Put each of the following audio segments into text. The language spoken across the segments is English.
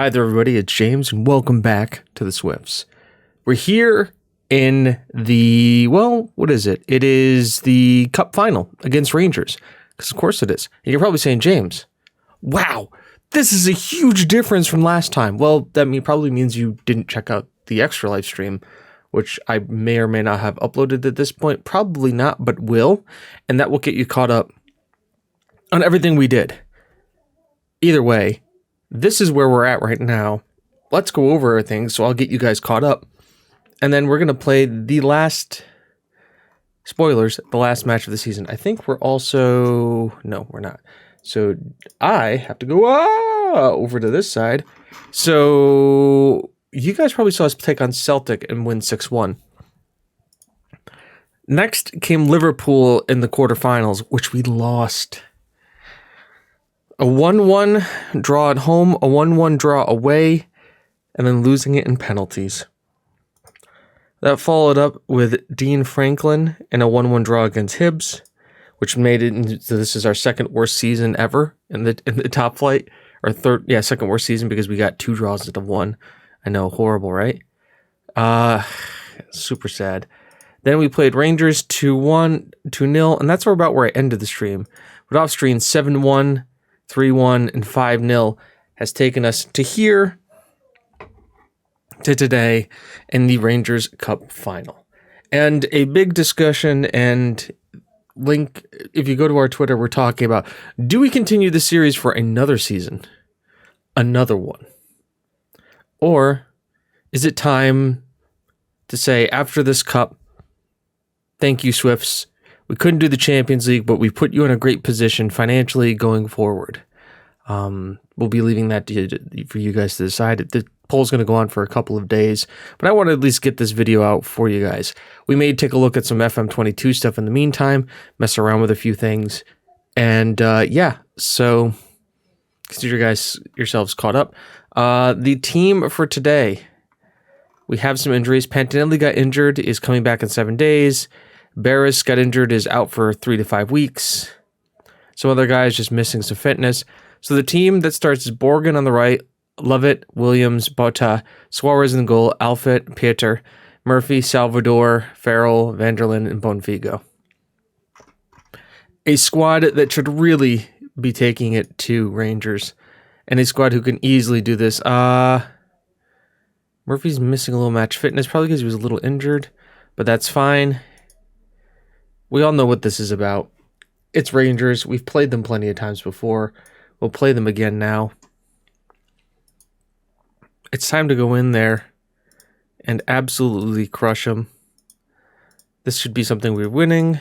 Hi there, everybody. It's James, and welcome back to the Swifts. We're here in the, what is it? It is the Cup final against Rangers, because of course it is. And you're probably saying, James, wow, this is a huge difference from last time. Well, that probably means you didn't check out the extra live stream, which I may or may not have uploaded at this point. Probably not, but will. And that will get you caught up on everything we did. Either way, this is where we're at right now. Let's go over everything, so I'll get you guys caught up. And then we're going to play the last, spoilers, the last match of the season. I think we're also, no, we're not. So I have to go over to this side. So you guys probably saw us take on Celtic and win 6-1. Next came Liverpool in the quarterfinals, which we lost. A 1-1 draw at home, a 1-1 draw away, and then losing it in penalties. That followed up with Dean Franklin in a 1-1 draw against Hibs, which made it into, this is our second worst season ever in the top flight, or second worst season because we got 2 draws instead of 1. I know, horrible, right? Super sad. Then we played Rangers 2-1, 2-0, and that's about where I ended the stream. But off stream 7-1. 3-1 and 5-0 has taken us to here, to today, in the Rangers Cup final. And a big discussion and link, if you go to our Twitter, we're talking about, do we continue the series for another season? Another one? Or is it time to say, after this Cup, thank you, Swifts. We couldn't do the Champions League, but we put you in a great position financially going forward. We'll be leaving that for you guys to decide. The poll's going to go on for a couple of days, but I want to at least get this video out for you guys. We may take a look at some FM22 stuff in the meantime, mess around with a few things, and so consider yourselves caught up. The team for today, we have some injuries. Pantinelli got injured, is coming back in 7 days. Barris got injured, is out for 3 to 5 weeks. Some other guys just missing some fitness. So the team that starts is Borgen on the right, Lovett, Williams, Bota, Suarez in the goal, Alfit, Pieter, Murphy, Salvador, Farrell, Vanderlyn, and Bonfigo. A squad that should really be taking it to Rangers, and a squad who can easily do this. Murphy's missing a little match fitness, probably because he was a little injured, but that's fine. We all know what this is about. It's Rangers. We've played them plenty of times before. We'll play them again now. It's time to go in there and absolutely crush them. This should be something we're winning.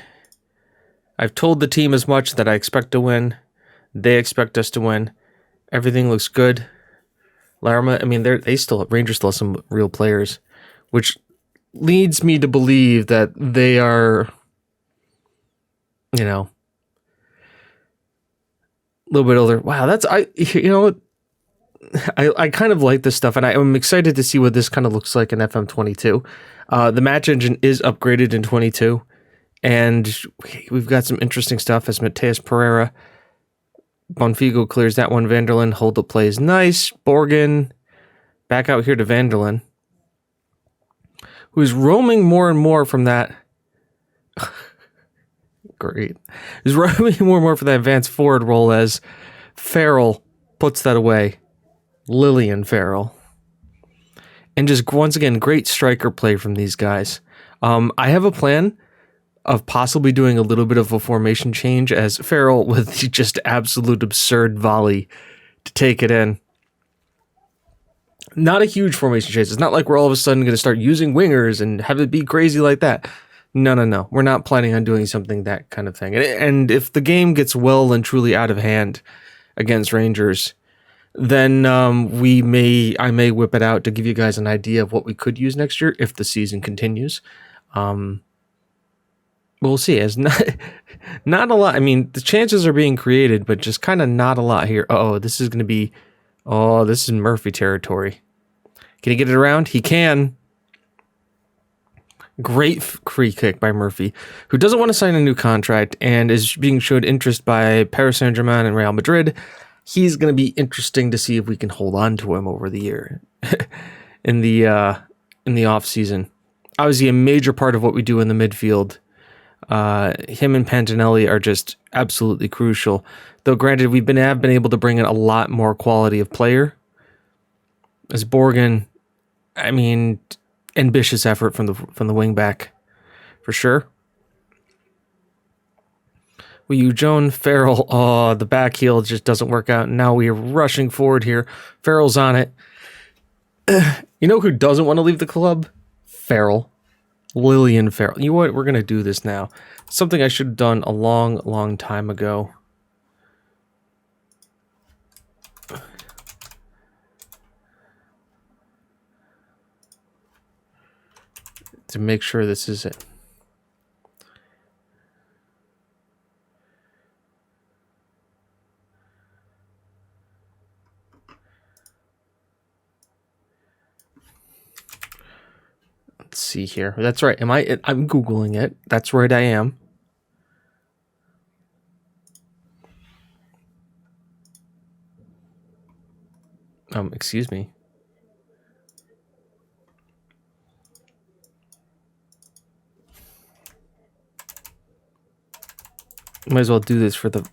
I've told the team as much that I expect to win. They expect us to win. Everything looks good. Larma, Rangers still have some real players, which leads me to believe that they are, a little bit older. Wow, I kind of like this stuff, and I'm excited to see what this kind of looks like in FM22. The match engine is upgraded in 22, and we've got some interesting stuff as Mateus Pereira. Bonfigo clears that one. Vanderlyn, hold up play is nice. Borgen, back out here to Vanderlyn, who's roaming more and more from that. Great. He's roaming more and more for that advanced forward role as Farrell puts that away. Lillian Farrell. And just once again, great striker play from these guys. I have a plan of possibly doing a little bit of a formation change as Farrell with just absolute absurd volley to take it in. Not a huge formation change. It's not like we're all of a sudden going to start using wingers and have it be crazy like that. No. We're not planning on doing something that kind of thing. And if the game gets well and truly out of hand against Rangers, then I may whip it out to give you guys an idea of what we could use next year if the season continues. We'll see. As not a lot. The chances are being created, but just kind of not a lot here. This is going to be. This is Murphy territory. Can he get it around? He can. Great free kick by Murphy, who doesn't want to sign a new contract and is being showed interest by Paris Saint-Germain and Real Madrid. he's going to be interesting to see if we can hold on to him over the year in the off season. Obviously, a major part of what we do in the midfield. Him and Pantinelli are just absolutely crucial. Though, granted, we have been able to bring in a lot more quality of player. As Borgen, I mean, ambitious effort from the wing back, for sure. Joan Farrell, oh, the back heel just doesn't work out. Now we are rushing forward here. Farrell's on it. You know who doesn't want to leave the club? Farrell. Lillian Farrell. You know what? We're going to do this now. Something I should have done a long, long time ago. To make sure this is it. Let's see here. That's right. I'm Googling it. That's right, I am. Excuse me. Might as well do this for the...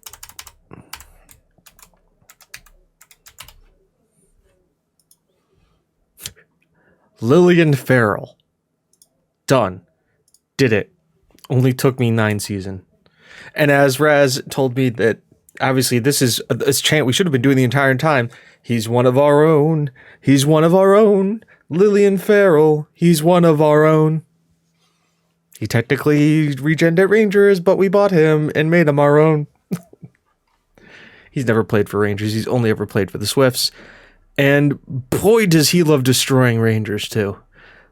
Lillian Farrell. Done. Did it. Only took me 9 seasons. And as Raz told me that, obviously, this is a chant we should have been doing the entire time. He's one of our own. He's one of our own. Lillian Farrell. He's one of our own. He technically regened at Rangers, but we bought him and made him our own. He's never played for Rangers. He's only ever played for the Swifts. And boy, does he love destroying Rangers, too.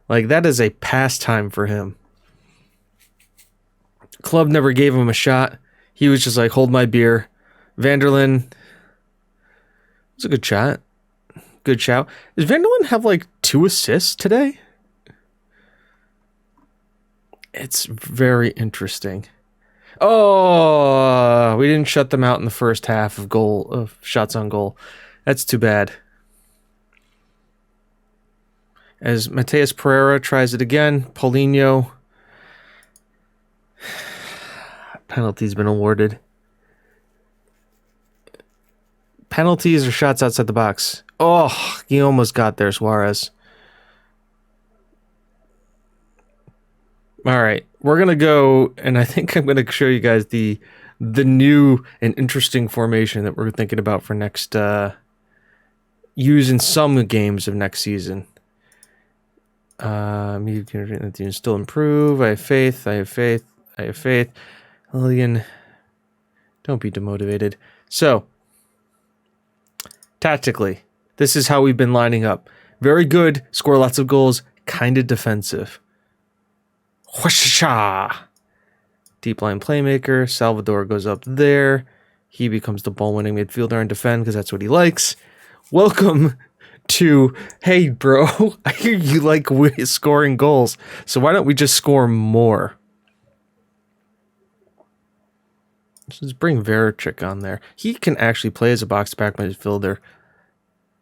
Like, that is a pastime for him. Club never gave him a shot. He was just like, hold my beer. Vanderlyn. It was a good shot. Good shout. Does Vanderlyn have like 2 assists today? It's very interesting. Oh, we didn't shut them out in the first half of shots on goal. That's too bad. As Mateus Pereira tries it again, Paulinho. Penalty's been awarded. Penalties or shots outside the box. Oh, he almost got there, Suarez. All right, we're going to go, and I think I'm going to show you guys the new and interesting formation that we're thinking about for next, use in some games of next season. Me can still improve. I have faith. I have faith. I have faith. Lillian, don't be demotivated. So, tactically, this is how we've been lining up. Very good. Score lots of goals. Kind of defensive. Whoosh-a! Deep line playmaker. Salvador goes up there. He becomes the ball-winning midfielder and defend because that's what he likes. Welcome to, hey, bro, I hear you like scoring goals, so why don't we just score more? Let's just bring Veronica on there. He can actually play as a box-back midfielder.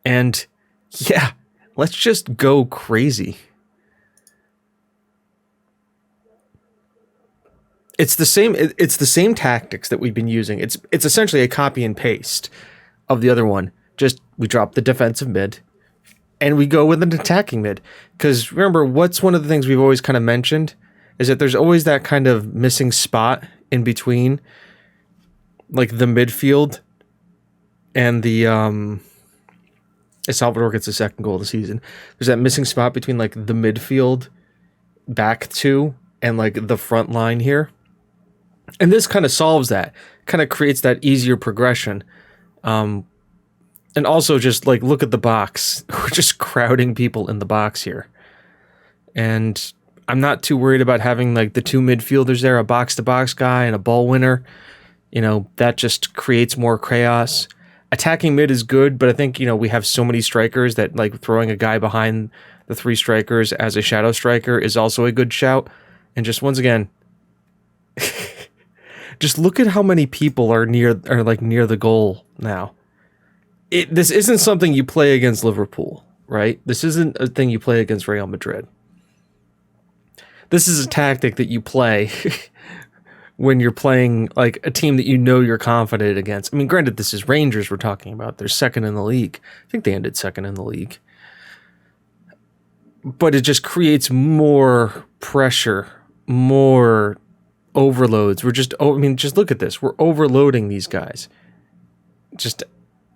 And, yeah, let's just go crazy. It's the same tactics that we've been using. It's essentially a copy and paste of the other one. Just we drop the defensive mid and we go with an attacking mid. Because remember, what's one of the things we've always kind of mentioned is that there's always that kind of missing spot in between, like the midfield and the Salvador gets the second goal of the season. There's that missing spot between like the midfield back two and like the front line here. And this kind of solves that, kind of creates that easier progression. And also just like, look at the box. We're just crowding people in the box here. And I'm not too worried about having like the 2 midfielders there, a box-to-box guy and a ball winner. You know, that just creates more chaos. Attacking mid is good, but I think, you know, we have so many strikers that like throwing a guy behind the 3 strikers as a shadow striker is also a good shout. And just once again, just look at how many people are near the goal now. this isn't something you play against Liverpool, right? This isn't a thing you play against Real Madrid. This is a tactic that you play when you're playing like a team that you know you're confident against. I mean, granted, this is Rangers we're talking about. They're second in the league. I think they ended second in the league. But it just creates more pressure, more overloads. Just look at this. We're overloading these guys. Just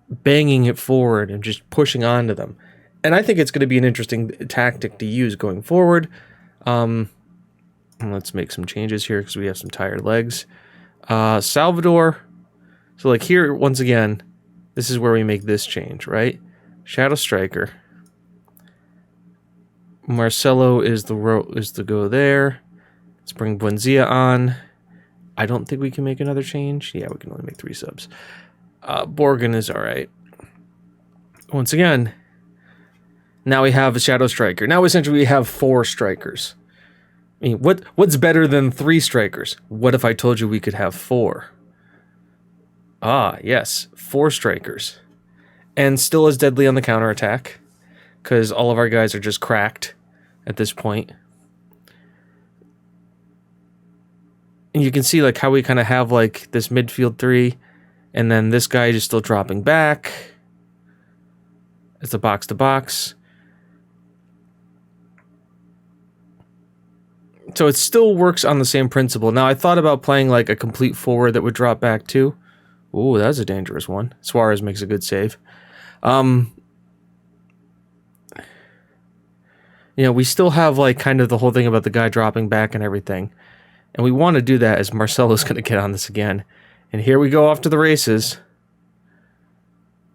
banging it forward and just pushing onto them. And I think it's going to be an interesting tactic to use going forward. Let's make some changes here because we have some tired legs. Salvador. So like here, once again, this is where we make this change, right? Shadow Striker. Marcelo is the go there. Let's bring Buendia on. I don't think we can make another change. Yeah, we can only make 3 subs. Borgen is all right. Once again, now we have a Shadow Striker. Now essentially we have 4 strikers. I mean, what's better than 3 strikers? What if I told you we could have 4? Ah, yes, 4 strikers. And still as deadly on the counterattack, because all of our guys are just cracked at this point. And you can see like how we kind of have like this midfield 3, and then this guy is still dropping back. It's a box to box. So it still works on the same principle. Now I thought about playing like a complete forward that would drop back too. Ooh, that's a dangerous one. Suarez makes a good save. We still have like kind of the whole thing about the guy dropping back and everything. And we want to do that as Marcelo's going to get on this again. And here we go off to the races.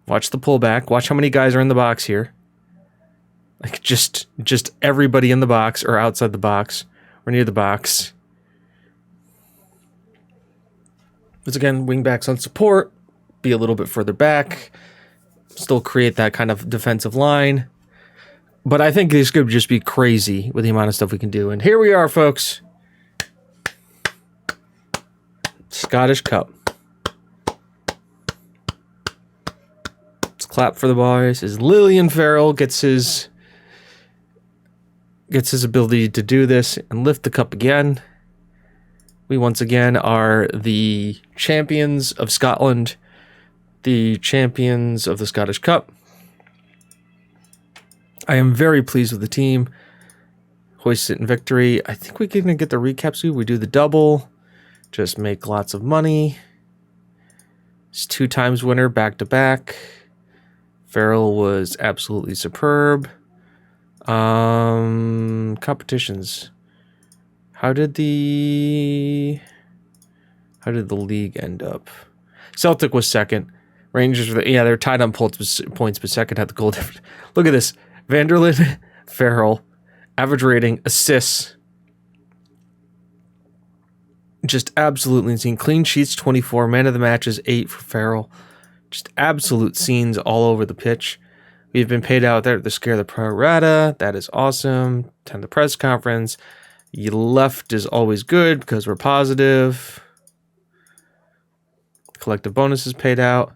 Watch the pullback. Watch how many guys are in the box here. Like just everybody in the box or outside the box or near the box. Once again, wing backs on support. Be a little bit further back. Still create that kind of defensive line. But I think this could just be crazy with the amount of stuff we can do. And here we are, folks. Scottish Cup. Let's clap for the boys. As Lillian Farrell gets his ability to do this and lift the cup again. We once again are the champions of Scotland, the champions of the Scottish Cup. I am very pleased with the team. Hoist it in victory. I think we're going to get the recap soon. We do the double. Just make lots of money. It's 2 times winner back to back. Farrell was absolutely superb. Competitions. How did the league end up? Celtic was second. Rangers were they're tied on points, but second had the goal difference. Look at this. Vanderlyn, Farrell, average rating, assists. Just absolutely insane. Clean sheets, 24. Man of the matches, 8 for Farrell. Just absolute scenes all over the pitch. We've been paid out there to scare the pro rata. That is awesome. Attend the press conference. You left is always good because we're positive. Collective bonuses paid out.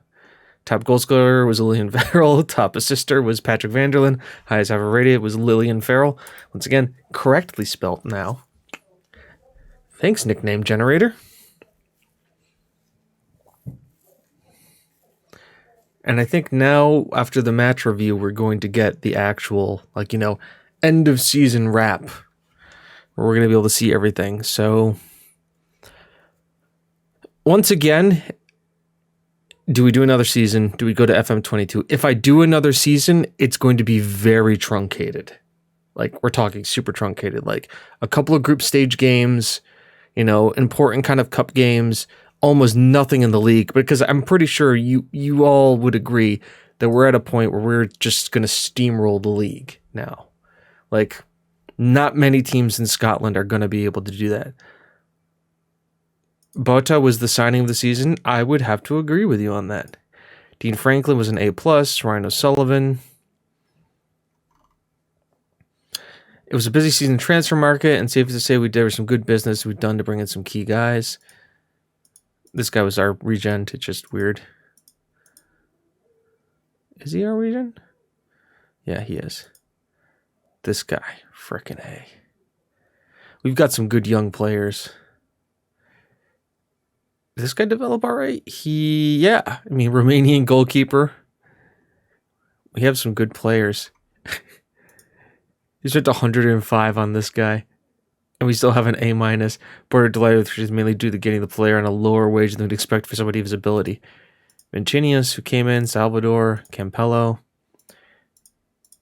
Top goal scorer was Lillian Farrell. Top assister was Patrick Vanderlyn. Highest ever rated was Lillian Farrell. Once again, correctly spelt now. Thanks, nickname generator. And I think now, after the match review, we're going to get the actual, end of season wrap. Where we're going to be able to see everything. So, once again, do we do another season? Do we go to FM22? If I do another season, it's going to be very truncated. Like, we're talking super truncated. Like, a couple of group stage games, important kind of cup games, almost nothing in the league. Because I'm pretty sure you all would agree that we're at a point where we're just going to steamroll the league now. Like, not many teams in Scotland are going to be able to do that. Bota was the signing of the season. I would have to agree with you on that. Dean Franklin was an A+. Ryan O'Sullivan. It was a busy season transfer market, and safe to say there was some good business we've done to bring in some key guys. This guy was our regen. It's just weird. Is he Norwegian? Yeah, he is. This guy, frickin' A. We've got some good young players. Did this guy develop all right? Romanian goalkeeper. We have some good players. He's at 105 on this guy. And we still have an A-. Border delighted, which is mainly due to getting the player on a lower wage than we'd expect for somebody of his ability. Vincinius, who came in, Salvador, Campello.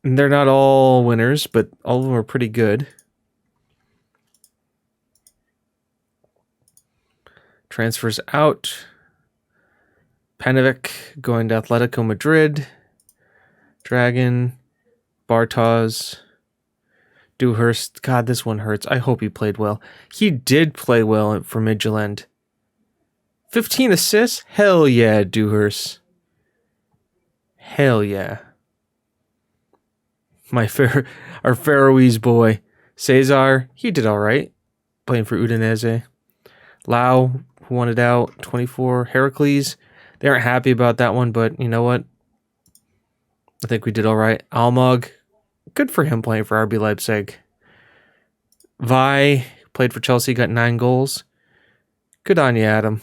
And they're not all winners, but all of them are pretty good. Transfers out. Panovic going to Atletico Madrid. Dragon. Bartos. Dewhurst. God, this one hurts. I hope he played well. He did play well for Midtjylland. 15 assists? Hell yeah, Dewhurst. Hell yeah. Our Faroese boy. Cesar, he did all right. Playing for Udinese. Lau, who wanted out, 24. Heracles, they aren't happy about that one, but you know what? I think we did all right. Almog, good for him playing for RB Leipzig. Vi, played for Chelsea, got 9 goals. Good on you, Adam.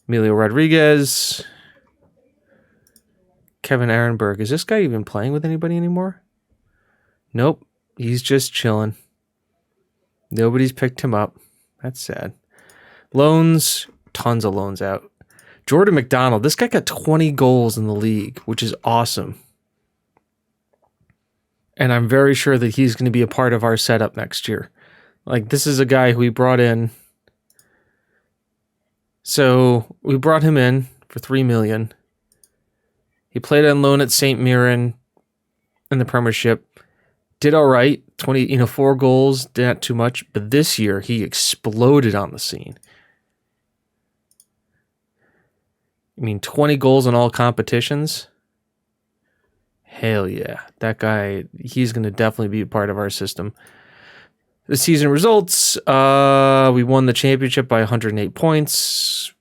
Emilio Rodriguez. Kevin Ehrenberg. Is this guy even playing with anybody anymore? Nope. He's just chilling. Nobody's picked him up. That's sad. Loans. Tons of loans out. Jordan McDonald. This guy got 20 goals in the league, which is awesome. And I'm very sure that he's going to be a part of our setup next year. Like, this is a guy who we brought in. So we brought him in for $3 million. He played on loan at St. Mirren in the Premiership. Did all right. 4 goals, not too much. But this year, he exploded on the scene. 20 goals in all competitions. Hell yeah. That guy, he's going to definitely be a part of our system. The season results, we won the championship by 108 points.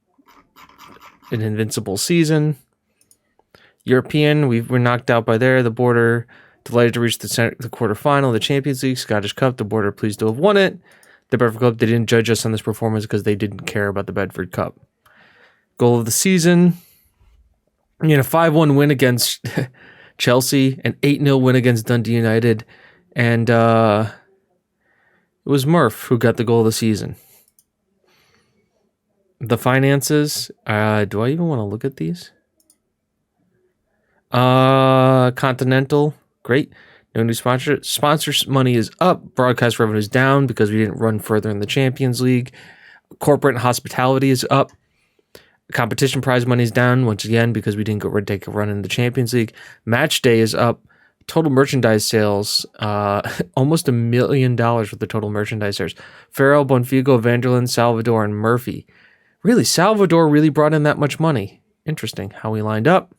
An invincible season. European, we were knocked out by the Border. Delighted to reach the quarterfinal of the Champions League, Scottish Cup. The Border pleased to have won it. The Bedford Club, they didn't judge us on this performance because they didn't care about the Bedford Cup. Goal of the season, a 5-1 win against Chelsea, an 8-0 win against Dundee United, and it was Murph who got the goal of the season. The finances, do I even want to look at these? Continental, great. No new sponsor. Sponsors money is up. Broadcast revenue is down because we didn't run further in the Champions League. Corporate and hospitality is up. Competition prize money is down once again because we didn't take a run in the Champions League. Match day is up. Total merchandise sales, almost $1 million with the total merchandise sales. Farrell, Bonfigo, Vanderlyn, Salvador, and Murphy. Really, Salvador really brought in that much money. Interesting how we lined up.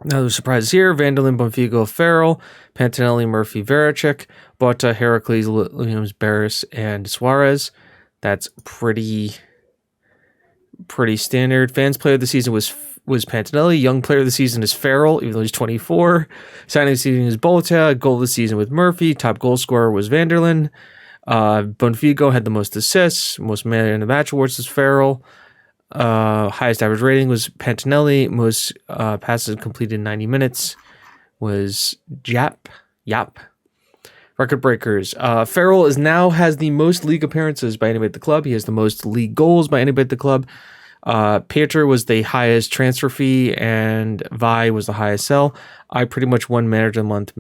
Now, the surprises here. Vanderlyn, Bonfigo, Farrell, Pantinelli, Murphy, Veracek, Bota, Heracles, Williams, Barris, and Suarez. That's pretty standard. Fans player of the season was Pantinelli. Young player of the season is Farrell, even though he's 24. Signing of the season is Bota. Goal of the season with Murphy. Top goal scorer was Vanderlyn. Bonfigo had the most assists. Most man in the match awards was Farrell. Highest average rating was Pantinelli. Most passes completed in 90 minutes was Yap. Record breakers. Farrell has the most league appearances by anybody at the club. He has the most league goals by anybody at the club. Pieter was the highest transfer fee, and Vi was the highest sell. I pretty much won manager of the month.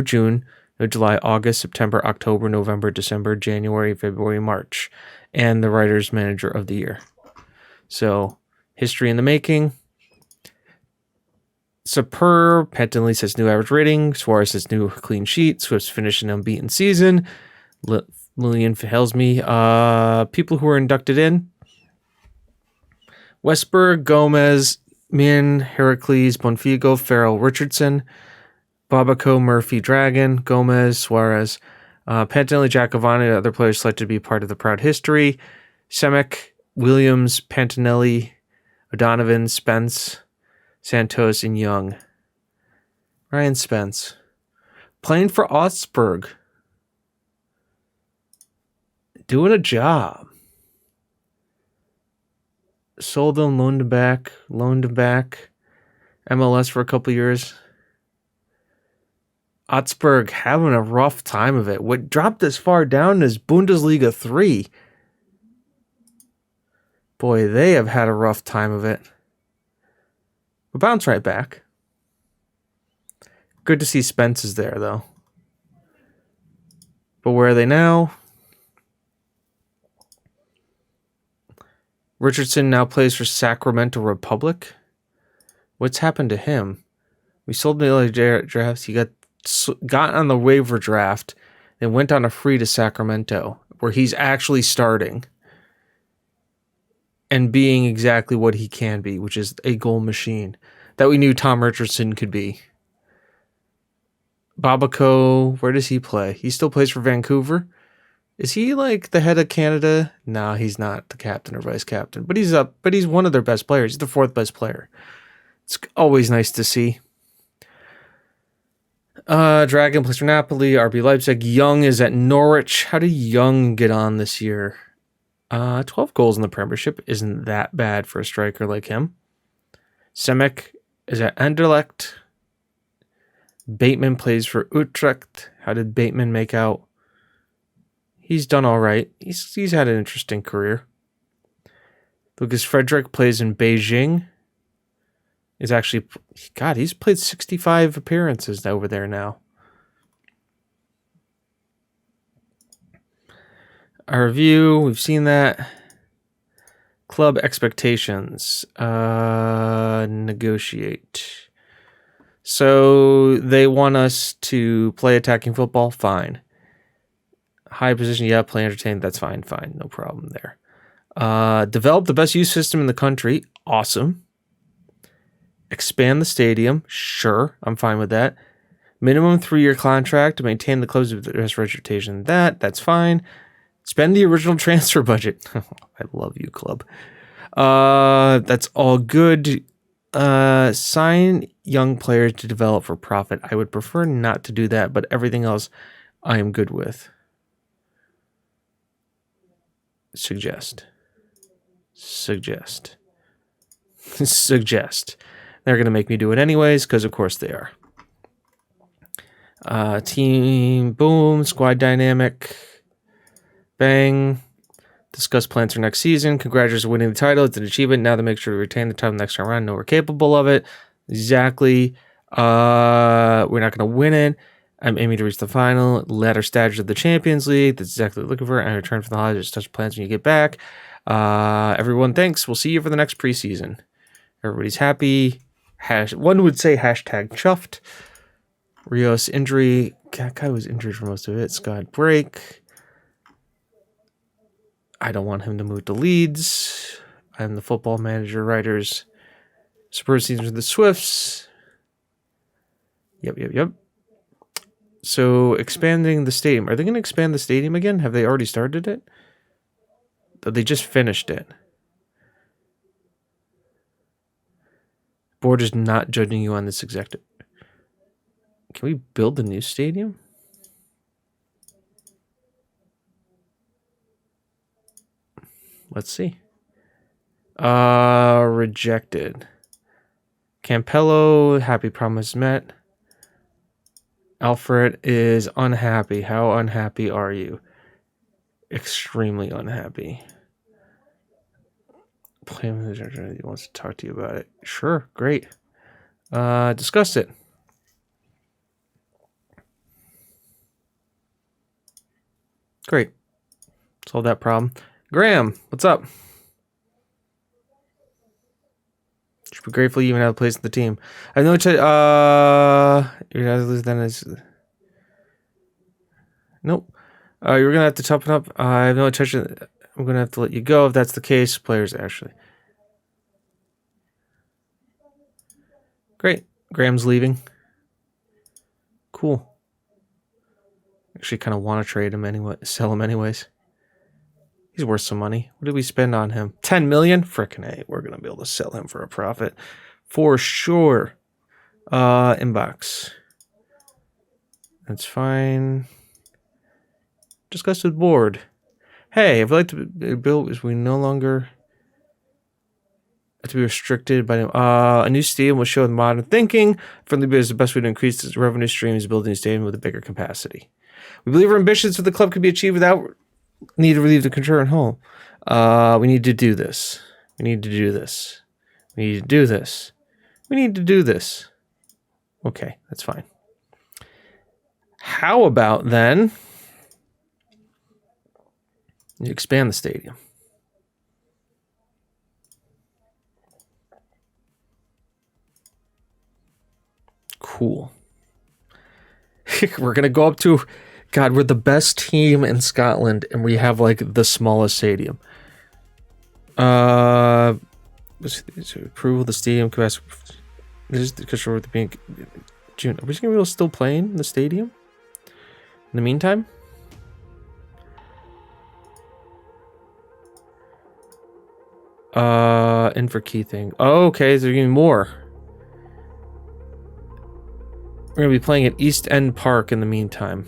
June, no July, August, September, October, November, December, January, February, March, and the writer's manager of the year. So, history in the making. Superb. Pantinelli sets new average rating. Suarez sets new clean sheet. Swifts finish an unbeaten season. Lillian tells me people who were inducted in. Westberg, Gomez, Min, Heracles, Bonfigo, Farrell, Richardson, Babaco, Murphy, Dragon, Gomez, Suarez, Pantinelli, Giacovani, other players selected to be part of the proud history. Semek, Williams, Pantinelli, O'Donovan, Spence, Santos and Young. Ryan Spence. Playing for Augsburg. Doing a job. Sold him, loaned him back. MLS for a couple years. Augsburg having a rough time of it. What dropped this far down is Bundesliga 3. Boy, they have had a rough time of it. But bounce right back. Good to see Spence is there, though. But where are they now? Richardson now plays for Sacramento Republic. What's happened to him? We sold the early drafts. He got on the waiver draft, then went on a free to Sacramento, where he's actually starting and being exactly what he can be, which is a goal machine that we knew Tom Richardson could be. Babaco, where does he play? He still plays for Vancouver. Is he like the head of Canada? No, he's not the captain or vice captain, but he's one of their best players. He's the fourth best player. It's always nice to see. Dragon plays for Napoli, RB Leipzig. Young is at Norwich. How did Young get on this year? 12 goals in the Premiership isn't that bad for a striker like him. Semic is at Anderlecht. Bateman plays for Utrecht. How did Bateman make out? He's done all right. He's had an interesting career. Lucas Frederick plays in Beijing. He's played 65 appearances over there now. Our review, we've seen that. Club expectations. Negotiate. So they want us to play attacking football? Fine. High position, yeah, play entertained, that's fine, no problem there. Develop the best youth system in the country, awesome. Expand the stadium, sure, I'm fine with that. Minimum 3-year contract to maintain the club's best reputation, that's fine. Spend the original transfer budget. I love you, club. That's all good. Sign young players to develop for profit. I would prefer not to do that, but everything else I am good with. Suggest. They're going to make me do it anyways, because of course they are. Team, boom, squad dynamic, bang. Discuss plans for next season. Congratulations for winning the title. It's an achievement. Now to make sure to retain the title next time around. Know we're capable of it. Exactly. We're not going to win it. I'm aiming to reach the final. Latter stage of the Champions League. That's exactly what I'm looking for. And return for the holidays. Touch plans when you get back. Everyone, thanks. We'll see you for the next preseason. Everybody's happy. One would say hashtag chuffed. Rios injury. Guy was injured for most of it. Scott break. I don't want him to move to Leeds. I'm the football manager writers. Spurs season with the Swifts. Yep. So expanding the stadium. Are they going to expand the stadium again? Have they already started it? They just finished it. Board is not judging you on this executive. Can we build a new stadium? Let's see. Rejected. Campello, happy promise met. Alfred is unhappy. How unhappy are you? Extremely unhappy. Play manager wants to talk to you about it. Sure, great. Discuss it. Great. Solve that problem. Graham, what's up? Should be grateful you even have a place in the team. I know you're gonna lose then is nope. You're gonna have to toughen up. I have no intention. I'm gonna have to let you go if that's the case. Players actually. Great. Graham's leaving. Cool. Actually kind of want to trade him anyway, sell him anyways. He's worth some money. What did we spend on him? 10 million? Frickin' A. We're going to be able to sell him for a profit. For sure. Inbox. That's fine. Discuss with board. Hey, if I'd like to build, is we no longer have to be restricted by a new stadium will show modern thinking. Friendly bid is the best way to increase the revenue streams, building a stadium with a bigger capacity. We believe our ambitions for the club can be achieved without need to relieve the concurrent home. We need to do this. We need to do this. We need to do this. We need to do this. Okay, that's fine. How about then you expand the stadium? Cool. We're going to go up to, God, we're the best team in Scotland, and we have like the smallest stadium. Approval of the stadium capacity. This is because we're being June. Are we going to be able to still play in the stadium in the meantime? Inverkeithing. Oh, okay, so there's getting more. We're going to be playing at East End Park in the meantime.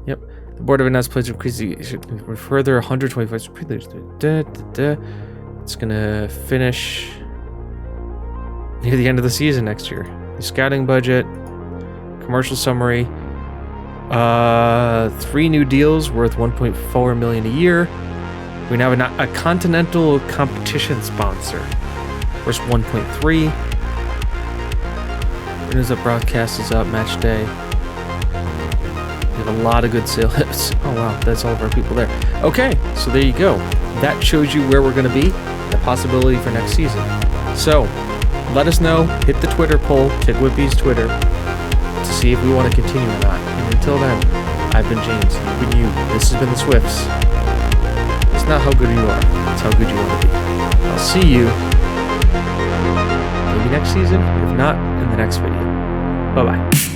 Yep. The Board of Announced plans to increase the further 125 preludes. It's going to finish near the end of the season next year. The scouting budget, commercial summary, 3 new deals worth $1.4 million a year. We now have a continental competition sponsor. First 1.3. Winners Up broadcast is up, match day. We have a lot of good sales. Oh wow, that's all of our people there. Okay, so there you go. That shows you where we're going to be, the possibility for next season. So, let us know. Hit the Twitter poll, TGWPIS Twitter, to see if we want to continue or not. And until then, I've been James. You've been you. This has been the Swifts. It's not how good you are, it's how good you want to be. I'll see you maybe next season, if not, in the next video. Bye-bye.